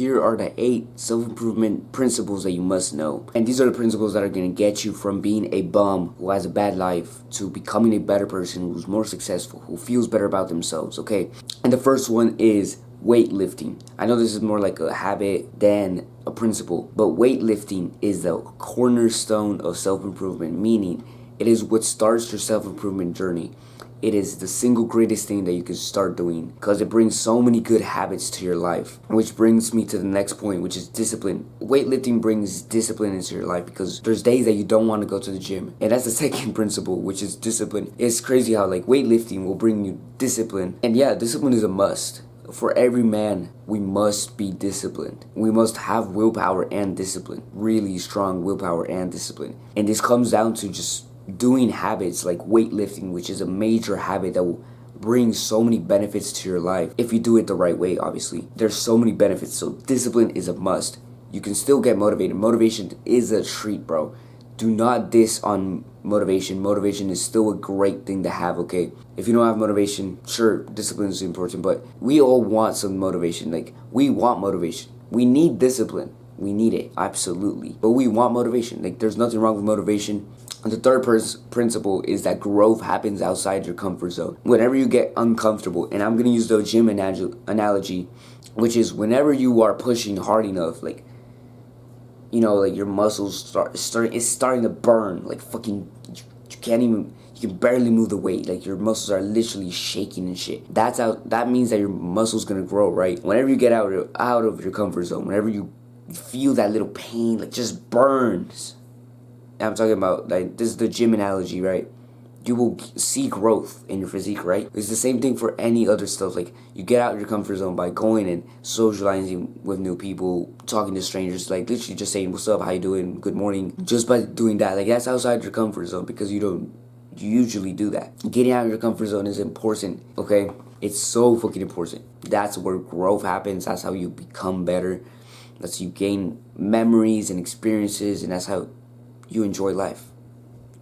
here are the 8 self-improvement principles that you must know. And these are the principles that are going to get you from being a bum who has a bad life to becoming a better person who's more successful, who feels better about themselves, okay? And the first one is weightlifting. I know this is more like a habit than a principle, but weightlifting is the cornerstone of self-improvement, meaning it is what starts your self-improvement journey. It is the single greatest thing that you can start doing because it brings so many good habits to your life. Which brings me to the next point, which is discipline. Weightlifting brings discipline into your life because there's days that you don't want to go to the gym. And that's the second principle, which is discipline. It's crazy how like weightlifting will bring you discipline. And yeah, discipline is a must. For every man, we must be disciplined. We must have willpower and discipline. Really strong willpower and discipline. And this comes down to just doing habits like weightlifting, which is a major habit that will bring so many benefits to your life if you do it the right way. Obviously there's so many benefits, so discipline is a must. You can still get motivated. Motivation is a treat, bro. Do not diss on motivation. Motivation is still a great thing to have, okay? If you don't have motivation, sure, discipline is important, but we all want some motivation. Like, we want motivation. We need discipline. We need it, absolutely. But we want motivation. Like, there's nothing wrong with motivation. And the third principle is that growth happens outside your comfort zone. Whenever you get uncomfortable, and I'm going to use the gym analogy, which is whenever you are pushing hard enough, like, you know, like your muscles it's starting to burn, like fucking, you can barely move the weight, like your muscles are literally shaking and shit. That means that your muscles gonna grow, right? Whenever you get out of your comfort zone, whenever you feel that little pain, like just burns. I'm talking about, like, this is the gym analogy, right? You will see growth in your physique, right? It's the same thing for any other stuff. Like, you get out of your comfort zone by going and socializing with new people, talking to strangers, like literally just saying, what's up, how you doing, good morning. Just by doing that, like, that's outside your comfort zone because you usually do that. Getting out of your comfort zone is important, okay? It's so fucking important. That's where growth happens. That's how you become better. That's how you gain memories and experiences, and that's how you enjoy life.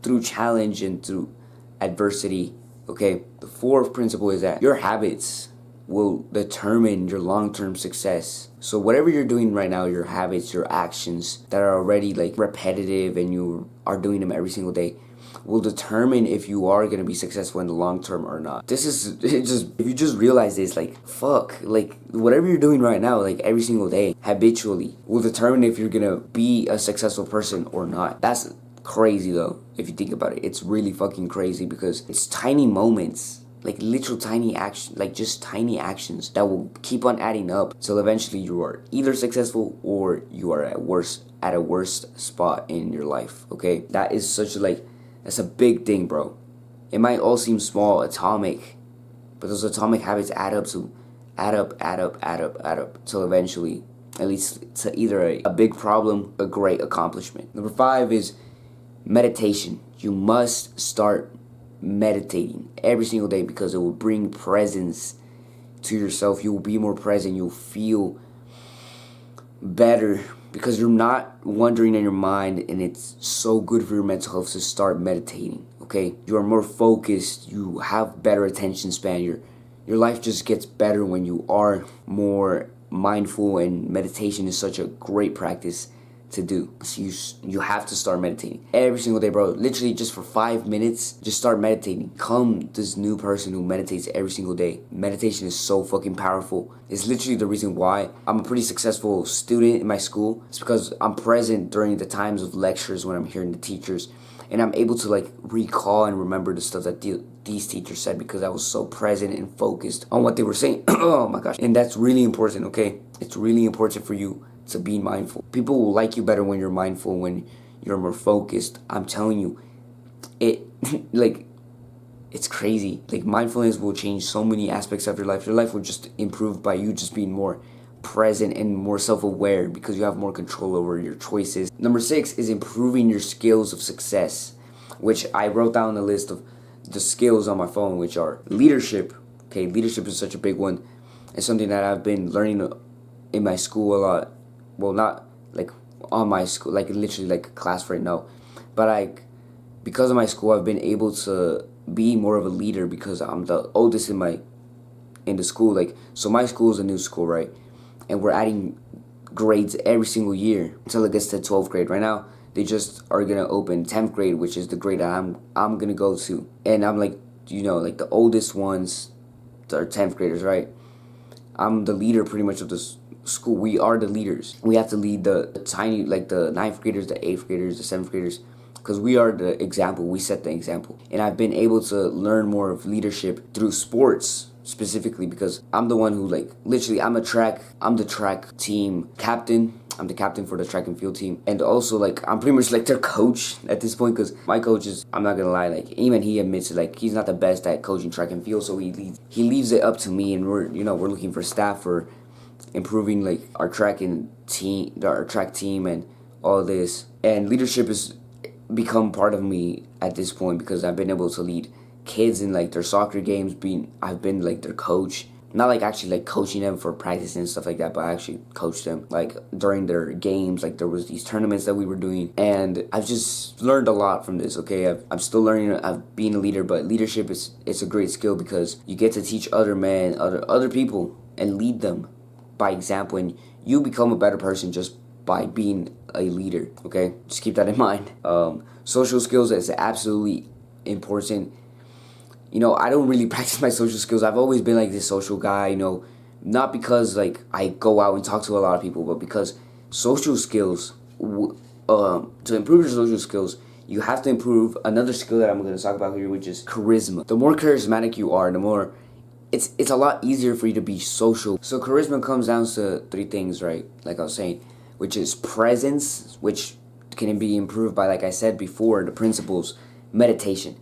Through challenge and through adversity, okay? The fourth principle is that your habits will determine your long-term success. So whatever you're doing right now, your habits, your actions that are already like repetitive and you are doing them every single day, will determine if you are going to be successful in the long term or not. This is if you just realize this, like, fuck, like whatever you're doing right now, like every single day, habitually, will determine if you're going to be a successful person or not. That's crazy though, if you think about it. It's really fucking crazy because it's tiny moments, like literal tiny action, like just tiny actions that will keep on adding up till eventually you are either successful or you are at a worst spot in your life, okay? That is such a, like, that's a big thing, bro. It might all seem small, atomic, but those atomic habits add up till eventually, at least to either a big problem, a great accomplishment. Number 5 is meditation. You must start meditating every single day because it will bring presence to yourself. You will be more present. You'll feel better because you're not wandering in your mind, and it's so good for your mental health to start meditating, okay? You are more focused. You have better attention span. Your life just gets better when you are more mindful, and meditation is such a great practice to do. So you have to start meditating every single day, bro. Literally just for 5 minutes, just start meditating. Become this new person who meditates every single day. Meditation is so fucking powerful. It's literally the reason why I'm a pretty successful student in my school. It's because I'm present during the times of lectures when I'm hearing the teachers, and I'm able to like recall and remember the stuff that these teachers said because I was so present and focused on what they were saying. Oh my gosh. And that's really important, okay? It's really important for you to be mindful. People will like you better when you're mindful, when you're more focused. I'm telling you, it like, it's crazy. Like, mindfulness will change so many aspects of your life. Your life will just improve by you just being more present and more self-aware because you have more control over your choices. Number 6 is improving your skills of success, which I wrote down a list of the skills on my phone, which are leadership. Okay, leadership is such a big one. It's something that I've been learning in my school a lot. Well, not like on my school, like literally like class right now, but like because of my school, I've been able to be more of a leader because I'm the oldest in the school. Like, so my school is a new school, right? And we're adding grades every single year until it gets to 12th grade. Right now, they just are gonna open 10th grade, which is the grade that I'm gonna go to. And I'm like, like the oldest ones are 10th graders, right? I'm the leader pretty much of this school. We are the leaders. We have to lead the tiny, like the 9th graders, the 8th graders, the 7th graders, because we are the example. We set the example. And I've been able to learn more of leadership through sports specifically, because I'm the one who, like, literally, I'm the track team captain. I'm the captain for the track and field team. And also, like, I'm pretty much like their coach at this point, because my coach is, I'm not gonna lie, like, even he admits it, like, he's not the best at coaching track and field, so he leaves it up to me. And we're looking for staff for improving, like, our track team and all this. And leadership has become part of me at this point, because I've been able to lead kids in, like, their soccer games. I've been like their coach, not like actually like coaching them for practice and stuff like that, but I actually coached them like during their games. Like, there was these tournaments that we were doing, and I've just learned a lot from this. Okay, I'm still learning. I've been a leader, but leadership it's a great skill, because you get to teach other people and lead them by example, and you become a better person just by being a leader. Okay, just keep that in mind. Social skills is absolutely important. I don't really practice my social skills. I've always been like this social guy, not because like I go out and talk to a lot of people, but because social skills, to improve your social skills, you have to improve another skill that I'm going to talk about here, which is charisma. The more charismatic you are, the more it's a lot easier for you to be social. So charisma comes down to three things, right? Like I was saying, which is presence, which can be improved by, like I said before, the principles, meditation.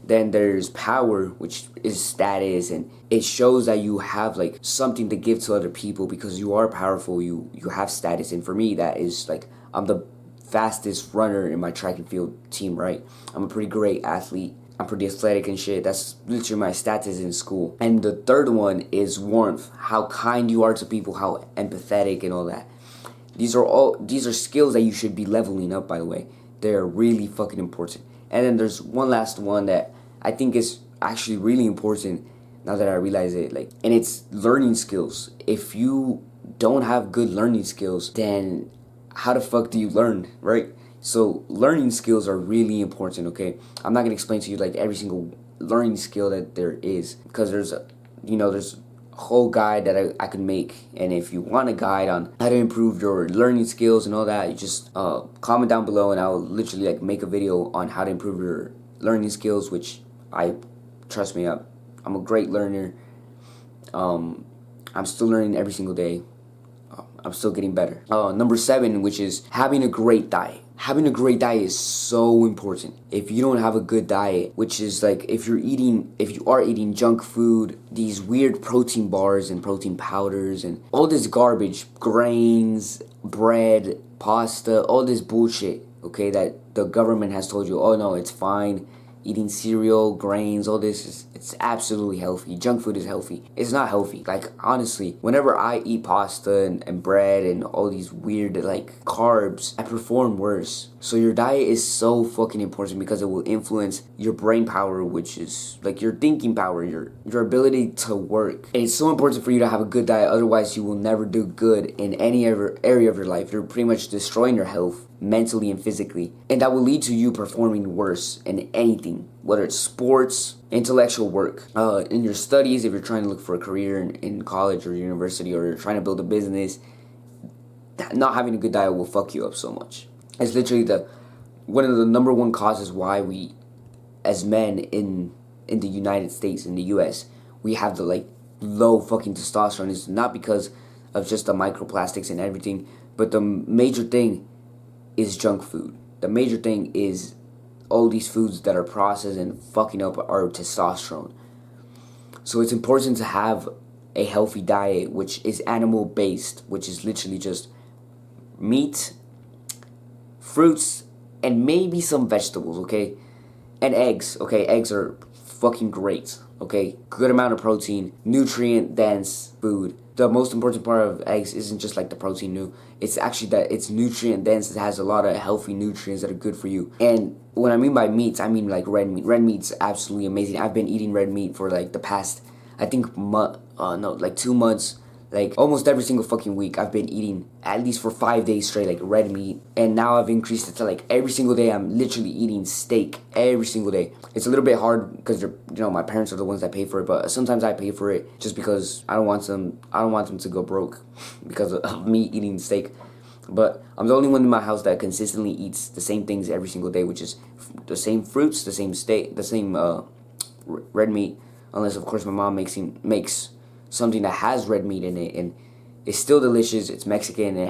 Then there's power, which is status, and it shows that you have like something to give to other people because you are powerful, you have status. And for me, that is like, I'm the fastest runner in my track and field team, right? I'm a pretty great athlete. I'm pretty athletic and shit. That's literally my status in school. And the third one is warmth, how kind you are to people, how empathetic and all that. These are skills that you should be leveling up, by the way. They're really fucking important. And then there's one last one that I think is actually really important now that I realize it, like, and it's learning skills. If you don't have good learning skills, then how the fuck do you learn, right? So learning skills are really important, okay? I'm not gonna explain to you like every single learning skill that there is, because there's a whole guide that I could make. And if you want a guide on how to improve your learning skills and all that, you just comment down below, and I'll literally like make a video on how to improve your learning skills, which trust me, I'm a great learner. I'm still learning every single day. I'm still getting better. Number 7, which is having a great diet. Having a great diet is so important. If you don't have a good diet, which is like if you are eating junk food, these weird protein bars and protein powders and all this garbage, grains, bread, pasta, all this bullshit, okay, that the government has told you, oh no, it's fine. Eating cereal, grains, all this it's absolutely healthy. Junk food is healthy. It's not healthy. Like, honestly, whenever I eat pasta and bread and all these weird like carbs, I perform worse. So your diet is so fucking important, because it will influence your brain power, which is like your thinking power, your ability to work. And it's so important for you to have a good diet, otherwise you will never do good in any other area of your life. You're pretty much destroying your health mentally and physically, and that will lead to you performing worse in anything, whether it's sports, intellectual work, in your studies. If you're trying to look for a career in college or university, or you're trying to build a business, not having a good diet will fuck you up so much. It's literally one of the number one causes why we, as men in the United States, in the US, we have the like low fucking testosterone. It's not because of just the microplastics and everything, but the major thing is junk food. The major thing is all these foods that are processed and fucking up our testosterone. So it's important to have a healthy diet, which is animal based, which is literally just meat, fruits, and maybe some vegetables, okay? And eggs, okay? Eggs are fucking great, okay? Good amount of protein, nutrient dense food. The most important part of eggs isn't just like the protein, it's actually that it's nutrient dense. It has a lot of healthy nutrients that are good for you. And what I mean by meats, I mean like red meat. Red meat's absolutely amazing. I've been eating red meat for like the past, I think, 2 months. Like, almost every single fucking week, I've been eating, at least for 5 days straight, like, red meat. And now I've increased it to, like, every single day, I'm literally eating steak every single day. It's a little bit hard because, my parents are the ones that pay for it. But sometimes I pay for it just because I don't want them to go broke because of me eating steak. But I'm the only one in my house that consistently eats the same things every single day, which is the same fruits, the same steak, the same red meat. Unless, of course, my mom makes something that has red meat in it, and it's still delicious. It's Mexican, and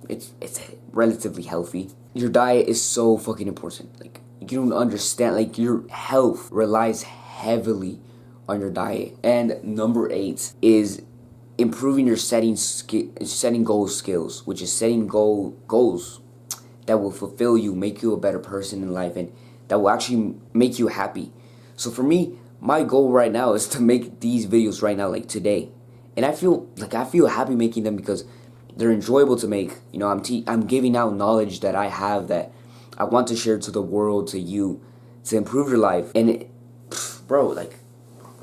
it's relatively healthy. Your diet is so fucking important. Like, you don't understand. Like, your health relies heavily on your diet. And number 8 is improving your setting goal skills, which is setting goals that will fulfill you, make you a better person in life, and that will actually make you happy. So for me, my goal right now is to make these videos right now, like today. And I feel happy making them because they're enjoyable to make. I'm giving out knowledge that I have that I want to share to the world, to you, to improve your life. And bro, like,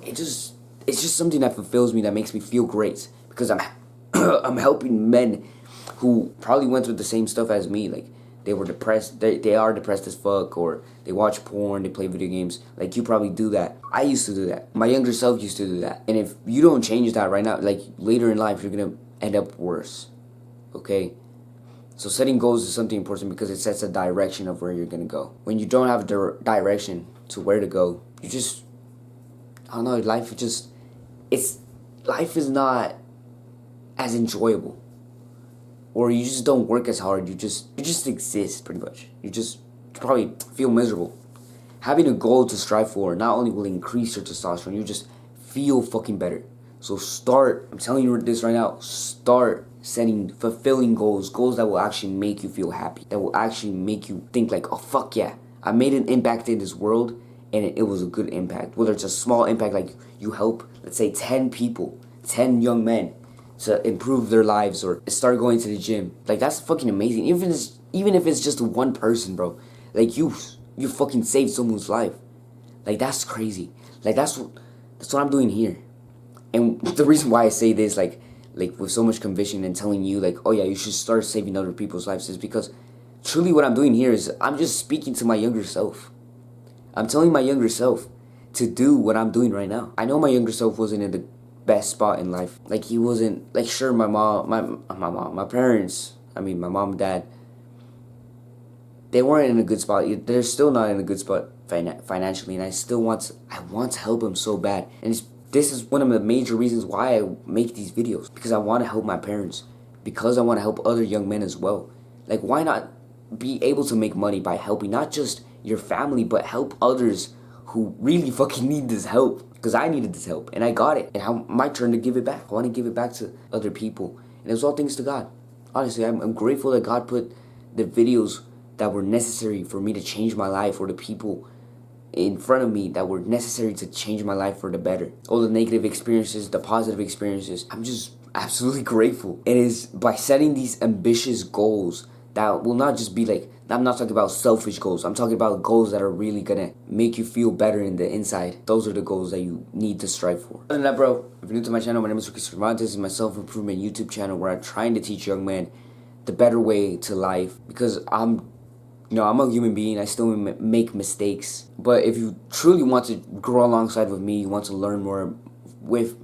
it's just something that fulfills me, that makes me feel great, because I'm helping men who probably went through the same stuff as me. Like, they were depressed, they are depressed as fuck, or they watch porn, they play video games. Like, you probably do that. I used to do that. My younger self used to do that. And if you don't change that right now, like, later in life, you're gonna end up worse. Okay? So setting goals is something important because it sets a direction of where you're gonna go. When you don't have a direction to where to go, you just, I don't know, life is not as enjoyable. Or you just don't work as hard. You just exist, pretty much. You probably feel miserable. Having a goal to strive for not only will increase your testosterone, you just feel fucking better. So I'm telling you this right now, start setting fulfilling goals that will actually make you feel happy, that will actually make you think like, oh fuck yeah, I made an impact in this world, and it was a good impact. Whether it's a small impact, like you help, let's say 10 people, 10 young men to improve their lives or start going to the gym. Like, that's fucking amazing. Even if it's just one person, bro. Like, you fucking saved someone's life. Like, that's crazy. Like, that's what I'm doing here. And the reason why I say this, like with so much conviction and telling you, like, oh yeah, you should start saving other people's lives, is because truly what I'm doing here is I'm just speaking to my younger self. I'm telling my younger self to do what I'm doing right now. I know my younger self wasn't in the best spot in life. Like, he wasn't, like, sure, my parents, I mean, my mom and dad, they weren't in a good spot. They're still not in a good spot financially, and I want to help them so bad. And this is one of the major reasons why I make these videos, because I want to help my parents, because I want to help other young men as well. Like, why not be able to make money by helping not just your family, but help others who really fucking need this help? Because I needed this help, and I got it. And my turn to give it back. I want to give it back to other people. And it was all thanks to God. Honestly, I'm grateful that God put the videos that were necessary for me to change my life, or the people in front of me that were necessary to change my life for the better. All the negative experiences, the positive experiences, I'm just absolutely grateful. It is by setting these ambitious goals that will not just be like, I'm not talking about selfish goals. I'm talking about goals that are really gonna make you feel better in the inside. Those are the goals that you need to strive for. Other than that, bro, if you're new to my channel, my name is Ricky Cervantes. This is my self-improvement YouTube channel where I'm trying to teach young men the better way to life. Because I'm a human being. I still make mistakes. But if you truly want to grow alongside with me, you want to learn more with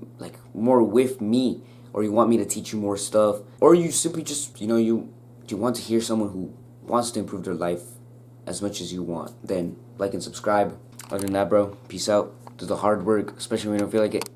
me, or you want me to teach you more stuff, or you simply just, you want to hear someone who wants to improve their life as much as you want, then like and subscribe. Other than that, bro, peace out. Do the hard work, especially when you don't feel like it.